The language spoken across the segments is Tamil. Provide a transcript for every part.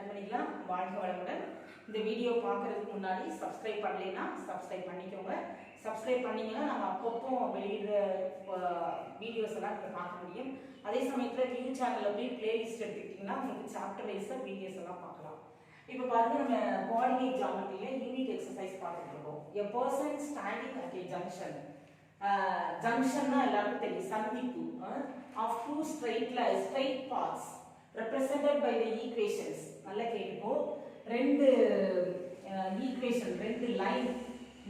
கண்மணிக்கலாம் வாழ்க வளமுடன். இந்த வீடியோ பார்க்கறதுக்கு முன்னாடி சப்ஸ்கிரைப் பண்ணலைன்னா சப்ஸ்கிரைப் பண்ணிக்கோங்க. சப்ஸ்கிரைப் பண்ணீங்கன்னா நம்ம அப்பப்போ வெளியிடுற வீடியோஸ் எல்லாம் நீங்கள் பார்க்க முடியும். அதே சமயத்தில் நியூ சேனலில் போய் பிளேலிஸ்ட் எடுத்துக்கிட்டிங்கன்னா உங்களுக்கு சாப்டர் வைஸாக வீடியோஸ் எல்லாம் பார்க்கலாம். இப்போ பாருங்க, நம்ம கோஆர்டினேட் ஜியாமெட்ரியில் யூனிட் எக்ஸசைஸ் பார்த்துட்டு இருக்கோம். A person standing at a junction. ஜங்ஷன்னா எல்லாருக்கும் தெரியும், சந்திப்பு of two straight paths represented by the equations. நல்லா கேட்டுக்கோ, ரெண்டு ஈக்குவேஷன், ரெண்டு லைன்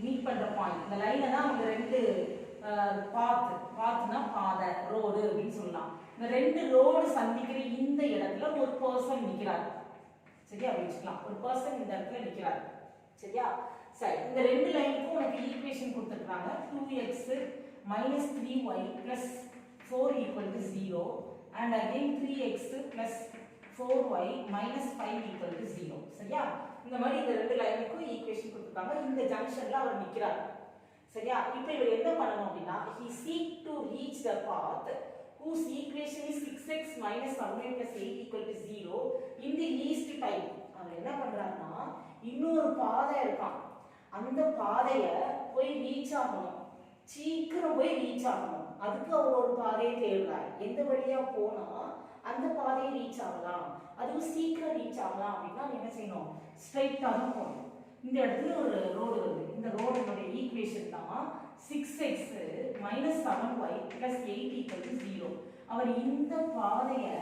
மீட் பண்ற பாயிண்ட். இந்த லைனை தான் அவங்க ரெண்டு பாத்னா பாதை, ரோடு அப்படின்னு சொல்லலாம். இந்த ரெண்டு ரோடு சந்திக்கிற இந்த இடத்துல ஒரு பர்சன் நிக்கிறார். சரியா, வச்சுக்கலாம். ஒரு பர்சன் இந்த இடத்துல நிக்கிறார். சரியா, சரி. இந்த ரெண்டு லைனுக்கும் உனக்கு ஈக்குவேஷன் கொடுத்துருக்காங்க. 2x minus 3y plus 4 equal to 0 and again 3x plus 4y minus 5 equal to 0. சரியா, இந்த மாதிரி இந்த ரெண்டு லைனுக்கும் ஈக்குவேஷன் கொடுத்துருக்காங்க. இந்த ஜங்ஷன்ல அவர் நிக்கிறார். சரியா, இப்போ இவர் என்ன பண்ணணும் அப்படின்னா, he seek to reach the path whose equation is 6x minus 7y plus 8 equal to 0 in the least time. அவர் என்ன பண்றாருன்னா, இன்னொரு பாதை இருக்கான், அந்த பாதைய போய் ரீச் ஆகணும், சீக்கிரம் போய் ரீச் ஆகணும். அதுக்கு அவர் ஒரு பாதையை தேடுறாரு. எந்த வழியா போனா அந்த பாதையை ரீச் ஆகலாம், அதுவும் சீக்கிரம் ரீச் ஆகலாம் அப்படின்னா என்ன செய்யணும், ஸ்ட்ரைட்டா தான் போகணும். இந்த இடத்துல ஒரு ரோடு வருது. இந்த ரோடுடைய ஈக்குவேஷன் தான் 6x minus 7y plus 8 equal to 0. அவர் இந்த பாதையை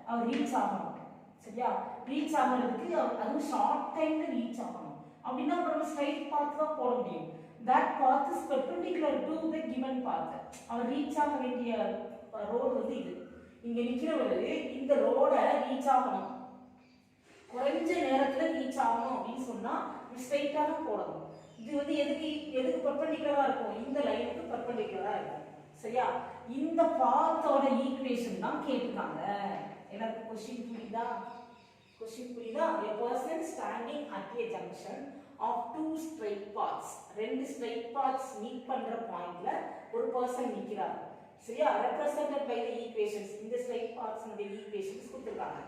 அவர் ரீச் ஆகணும். சரியா, ரீச் ஆகிறதுக்கு அதுவும் ஷார்ட் டைம்ல ரீச் ஆகணும் அப்படின்னா நம்ம ஸ்ட்ரைட் பாத் தான் போட முடியும். That path is perpendicular to the given path. அவர் ரீச் ஆக வேண்டிய ரோடு வந்து இது. இங்க நிக்கிறவரு இந்த ரோட ரீச் ஆகணும், குறைஞ்ச நேரத்துல ரீச் ஆகணும் அப்படின்னு சொன்னா ஸ்ட்ரைட்டா தான் போடணும். இது வந்து எதுக்கு பெர்பெண்டிகுலரா இருக்கும், இந்த லைனுக்கு பெர்பெண்டிகுலரா இருக்கும். சரியா, இந்த பாத்தோட ஈக்குவேஷன் தான் கேட்கிறாங்க. எல்லாருக்கும் क्वेश्चन புரியுதா? क्वेश्चन புரியுதா? A person standing at a junction of two straight paths. ரெண்டு straight paths மீட் பண்ற பாயிண்ட்ல ஒரு person நிக்கிறார். சரியா, represented by the equations. இந்த straight paths உடைய equations கொடுத்திருக்காங்க.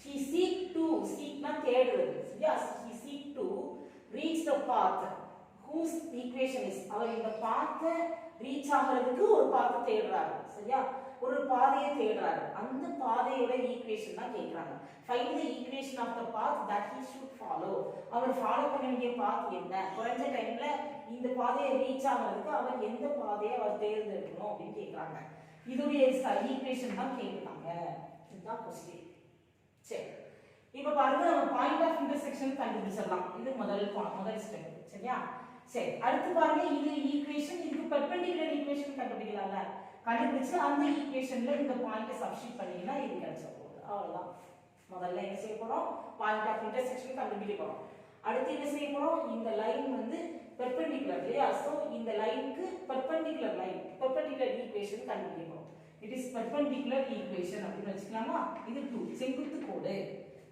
He seek னா தேடுறது. சரியா, he seek to reach the path whose equation is. அவர் இந்த பாத்தை ரீச் ஆகிறதுக்கு ஒரு பாத்தை தேடுறாரு. சரியா, ஒரு பாதையை தேடுறாரு. அந்த பாதையோட ஈக்குவேஷன் தான் கேக்குறாங்க. Find the equation of the path that he should follow. அவர் ஃபாலோ பண்ண வேண்டிய பாத் என்ன, குறைஞ்ச டைம்ல இந்த பாதையை ரீச் ஆகிறதுக்கு அவர் எந்த பாதையை அவர் தேர்ந்தெடுக்கணும் அப்படின்னு கேக்குறாங்க. இதுடைய ஈக்குவேஷன் தான் கேக்குறாங்க. இதுதான் क्वेश्चन. சரி, இப்போ பாருங்க, நம்ம பாயிண்ட் ஆஃப் இன்டர்செக்ஷன் கண்டுபிடிச்சிடலாம். இது முதல் ஸ்டெப். சரியா, சரி. அடுத்து பாருங்க, இது ஈக்குவேஷன், இதுக்கு பெர்பெண்டிகுலர் ஈக்குவேஷன் கண்டுபிடிக்கலாம்ல. கண்டுபிடிச்சு அந்த ஈக்குவேஷன்ல இந்த பாயிண்ட்டை சப்ஸ்டிட்யூட் பண்ணீங்கன்னா இது கிடைச்ச போகுது. அவ்வளவுதான். முதல்ல என்ன செய்ய போறோம், பாயிண்ட் ஆஃப் இன்டர்செக்ஷன் கண்டுபிடிக்க போறோம். அடுத்து என்ன செய்ய போறோம், இந்த லைன் வந்து பெர்பெண்டிகுலர் இல்லையா, சோ இந்த லைனுக்கு பெர்பெண்டிகுலர் ஈக்குவேஷன் கண்டுபிடிக்க போறோம். இட் இஸ் பெர்பெண்டிகுலர் ஈக்குவேஷன் அப்படின்னு வச்சுக்கலாமா. இது 2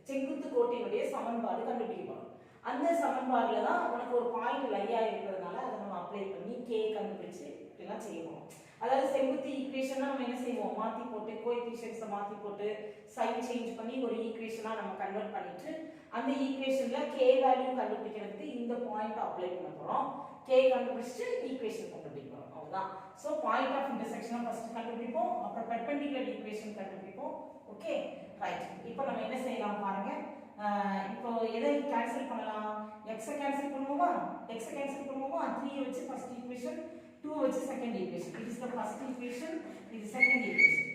செங்குத்து கோட்டினுடைய சமன்பாடு கண்டுபிடிக்க போறோம். அந்த சமன்பாடுல தான் உனக்கு ஒரு பாயிண்ட் லையா இருக்கிறதுனால அதை நம்ம அப்ளை பண்ணி k கண்டுபிடிச்சு இப்படிலாம் செய்வோம். அதாவது செங்குத்து ஈக்குவேஷனா நம்ம என்ன செய்வோம், மாத்தி போட்டு கோஎஃபிஷியன்ட்ஸை மாத்தி போட்டு சைன் சேஞ்ச் பண்ணி ஒரு ஈக்குவேஷனா நம்ம கன்வெர்ட் பண்ணிட்டு அந்த ஈக்குவேஷன்ல k வேல்யூ கண்டுபிடிக்கிறதுக்கு இந்த பாயிண்ட் அப்ளை பண்ண போறோம். k கண்டுபிடிச்சு ஈக்குவேஷன் கண்டுபிடிக்க போறோம். அவ்வளவுதான். சோ பாயிண்ட் ஆஃப் இன்டர்செக்ஷனை ஃபர்ஸ்ட் கண்டுபிடிப்போம், அப்புறம் பெர்பெண்டிகுலர் ஈக்குவேஷன் கண்டுபிடிப்போம். Okay, right. இப்போ நம்ம என்ன செய்யலாம் பாருங்க. இப்போ எதை கேன்சல் பண்ணலாம், x கேன்சல் பண்ணுவோமா, 3 வச்சு ஃபர்ஸ்ட் ஈக்குவேஷன், 2 வச்சு செகண்ட் ஈக்குவேஷன். இது இஸ் தி ஃபர்ஸ்ட் ஈக்குவேஷன், இது செகண்ட் ஈக்குவேஷன்.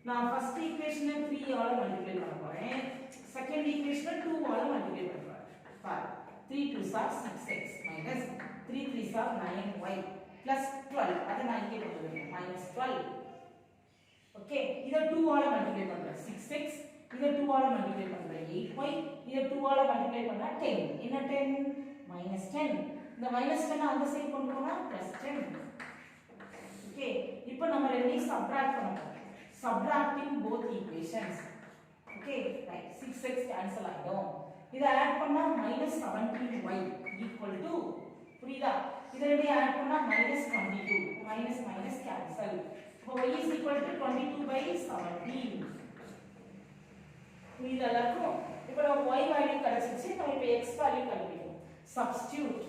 நான் ஃபர்ஸ்ட் ஈக்குவேஷனை 3 ஆல மல்டிப்ளை பண்ண போறேன், செகண்ட் ஈக்குவேஷனை 2 ஆல மல்டிப்ளை பண்ண போறேன். பாரு, 3 2s are 6x minus 3 3s are 9y plus 12. அத நான் இங்கே கொண்டு வரேன், -12. ஓகே, இத 2 ஆல மல்டிப்ளை பண்றேன் 6x, இத 2 ஆல மல்டிப்ளை பண்றேன் 8y, இத 2 ஆல மல்டிப்ளை பண்ணா 10. என்ன 10? -10. இந்த -10 அந்த சைடு கொண்டு போனா +10. ஓகே, இப்போ நம்ம ரெண்டையும் சப்ட்ராக்ட் பண்ணனும். Subtracting both equations. Okay, right. 6x cancel ஆயிடும். இத ஆட் பண்ணா -17y equal to, புரியுதா, இத ரெண்டையும் ஆட் பண்ணா -22. Minus cancel. இப்போ y is equal to 22/17. புரியுதா எல்லாருக்கும்? இப்போ நம்ம y வேல்யூ கிடைச்சிச்சு, நம்ம இப்போ x வேல்யூ கண்டுபிடிக்கணும். Substitute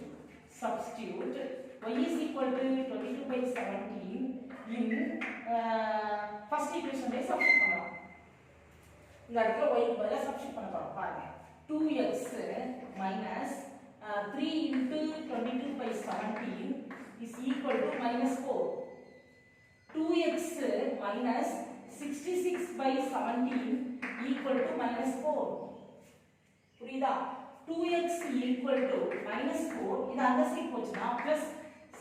y is equal to 22/17 in first equation ல சப்ஸ்டிட் பண்ணலாம். இந்த இடத்துல y க்கு பதிலா சப்ஸ்டிட் பண்ண போறோம். பாருங்க 2x minus 3 into 22/17 is equal to minus 4. 2x minus 66/17 equal to minus 4. புரியுதா? 2x equal to minus 4. இது அந்த சைடு போச்சுனா plus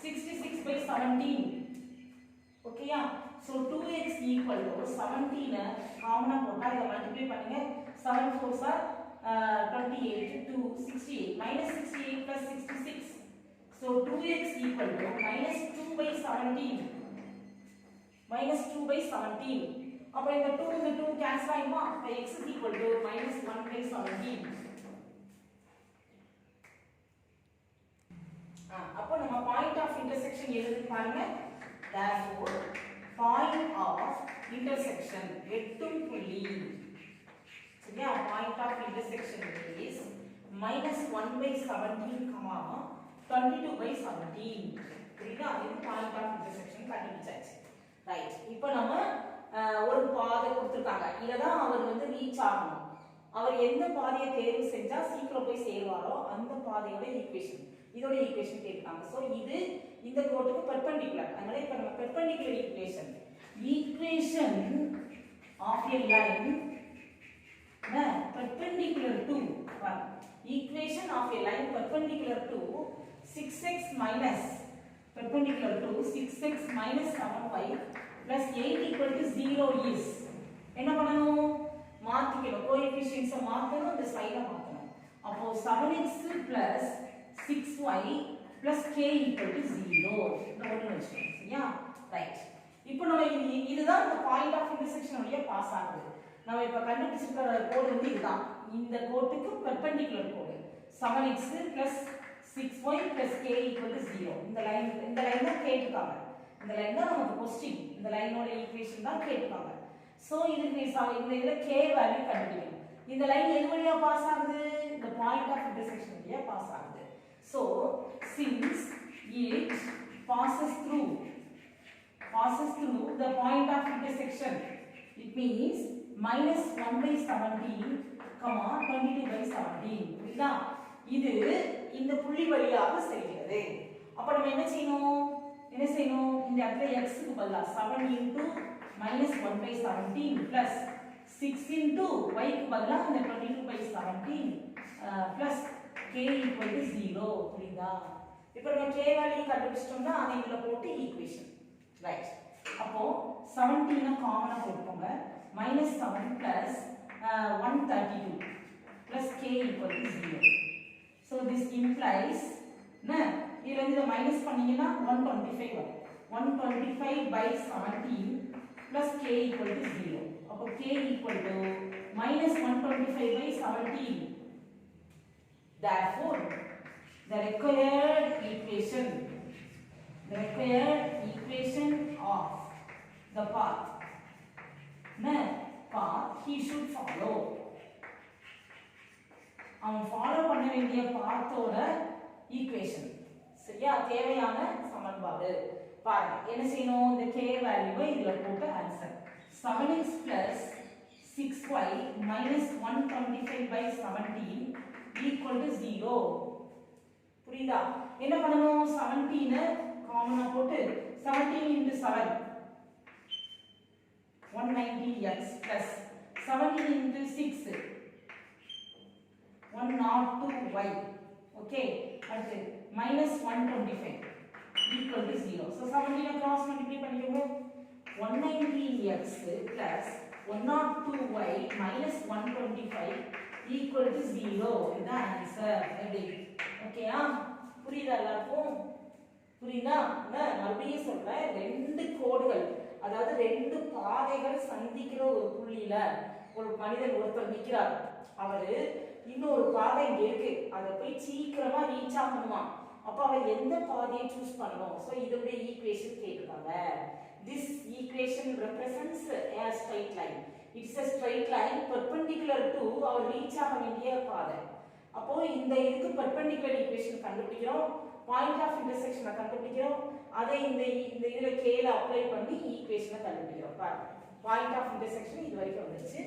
66/17. ஓகேயா? So 2x equal to 17 காமனா போட்டா இத மல்டிப்ளை பண்ணுங்க. 7 4s are 28 to 68 minus 68 plus 66. So 2x equal to minus 2/17. Minus 2/17. அப்ப இந்த 2 இந்த 2 கேன்சல் ஆயிடுமா? அப்ப x is equal to minus 1/17. அப்ப நம்ம பாயிண்ட் ஆஃப் இன்டர்செக்ஷன் எழுதி பாருங்க. therefore point of intersection வெட்டும் புள்ளி. சரியா? point of intersection is minus 1/17, 22/17. புரியுதா? இது point of intersection கண்டுபிடிச்சாச்சு. ரைட். இப்போ நம்ம ஒரு பாதை கொடுத்திருக்காங்க. இத தான் அவர் வந்து ரீச் ஆகணும். அவர் எந்த பாதையை தேர்வு செஞ்சா சீக்கிரம் போய் சேருவாரோ அந்த பாதையோட ஈக்குவேஷன். இதோட ஈக்குவேஷன் கேட்காங்க. சோ இது இந்த கோட்டுக்கு பெர்பெண்டிகுலர். அதனால இப்ப நம்ம perpendicular equation of a line perpendicular to equation of a line perpendicular to 6x minus 7y plus 8 equal to 0 is என்ன பண்ணணும்? மாத்திக்கணும். கோஎஃபிஷியன்ட்ஸ் மாத்தணும், இந்த சைட மாத்தணும். அப்போ 7x plus 6y plus k equal to 0 இந்த ஒண்ணு வெச்சுக்கோங்க. சரியா? ரைட். இப்போ நம்ம இதுதான் இந்த பாயிண்ட் ஆஃப் இன்டர்செக்ஷன் உடைய பாஸ் ஆகுது. நம்ம இப்ப கண்டுபிடிச்சிருக்கிற கோடு வந்து இதுதான். இந்த கோட்டுக்கு perpendicular code 7x plus 6y plus k equal to 0. இந்த லைன் தான் கேட்டிருக்காங்க. இந்த லைன் தான் நமக்கு क्वेश्चन. இந்த லைனோட ஈக்குவேஷன் தான் கேட்டிருக்காங்க. சோ இதுக்கு இந்த இதுல k வேல்யூ கண்டுபிடிக்கணும். இந்த லைன் எது வழியா பாஸ் ஆகுது? இந்த பாயிண்ட் ஆஃப் இன்டர்செக்ஷன் வழியா பாஸ் ஆகுது. So since it passes through the point of intersection, it means minus 1/17, 22/17. புரியுதா? இது இந்த புள்ளி வழியாக செல்கிறது. அப்ப நம்ம என்ன செய்யணும்? இந்த இடத்துல x க்கு பதிலா 7 into minus 1/17 plus 6 into y க்கு பதிலா இந்த 22/17 plus k equal to 0. புரியுதா? இப்போ நம்ம k வேல்யூ கண்டுபிடிச்சிட்டோம்னா அதை இதுல போட்டு ஈக்குவேஷன். ரைட். அப்போ 17 காமனா போட்டுக்கோங்க. minus 7 plus 132 plus k equal to 0. So this implies இதுல இருந்து மைனஸ் பண்ணீங்கன்னா 125 வரும். 125/17 plus k equal to 0. அப்போ k equal to minus 125/17. Therefore, the required equation of the path he should follow. அவன் ஃபாலோ பண்ண வேண்டிய பாத்தோட ஈக்குவேஷன். சரியா? தேவையான சமன்பாடு. பாருங்க என்ன செய்யணும்? இந்த k வேல்யூவை இதுல போட்டு answer 7x plus 6y minus 125/17 equal to 0. புரியுதா? என்ன பண்ணணும்? 17 காமனா போட்டு 17 into 7 190x plus 17 into 6 102y. okay, அடுத்து minus 125 equal to 0. so 17 cross multiply பண்ணிக்கோங்க. 190x plus 102y minus 125 equal to 0. இதுதான் ஆன்சர். எப்படி? ஓகேயா? புரியுதா எல்லாருக்கும்? புரியுதா? மறுபடியும் சொல்றேன். ரெண்டு கோடுகள், அதாவது ரெண்டு பாதைகள் சந்திக்கிற ஒரு புள்ளியில ஒரு மனிதன் ஒருத்தர் நிக்கிறார். அவரு இன்னொரு பாதை இங்க இருக்கு, அதை போய் சீக்கிரமா ரீச் ஆகணுமா? அப்ப அவர் எந்த பாதையை சூஸ் பண்ணணும்? சோ இதோட ஈக்குவேஷன் கேட்டிருக்காங்க. This equation represents a straight line. It's a straight line perpendicular to அவர் ரீச் ஆக வேண்டிய பாதை. அப்போ இந்த இதுக்கு perpendicular ஈக்குவேஷன் கண்டுபிடிக்கிறோம், பாயிண்ட் ஆஃப் இன்டர்செக்ஷனை கண்டுபிடிக்கிறோம், அதை இந்த இதுல கேல அப்ளை பண்ணி ஈக்குவேஷனை கண்டுபிடிக்கிறோம். பாருங்க பாயிண்ட் ஆஃப் இன்டர்செக்ஷன் இது வரைக்கும் வந்துச்சு.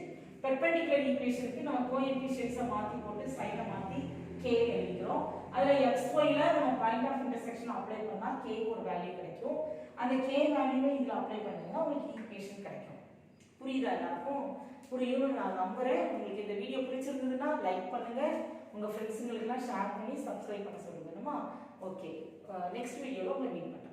பெர்பெண்டிகுலர் ஈக்குவேஷனுக்கு நம்ம கோஎஃபிஷியன்ட்ஸை மாத்தி போட்டு சைனை மாத்தி k எழுதிக்கிறோம். அதுல xy ல நம்ம பாயிண்ட் ஆஃப் இன்டர்செக்ஷன் அப்ளை பண்ணா k க்கு ஒரு வேல்யூ கிடைக்கும். அந்த k வேல்யூவை இதுல அப்ளை பண்ணீங்கன்னா உங்களுக்கு ஈக்குவேஷன் கிடைக்கும். புரியுதா எல்லாருக்கும்? புரியும்னு நான் நம்புறேன். உங்களுக்கு இந்த வீடியோ பிடிச்சிருந்ததுன்னா லைக் பண்ணுங்க, உங்க ஃப்ரெண்ட்ஸுங்களுக்கெல்லாம் ஷேர் பண்ணி சப்ஸ்கிரைப் பண்ண சொல்லுங்க. ஓகே, நெக்ஸ்ட் வீடியோல உங்களை மீட் பண்றேன்.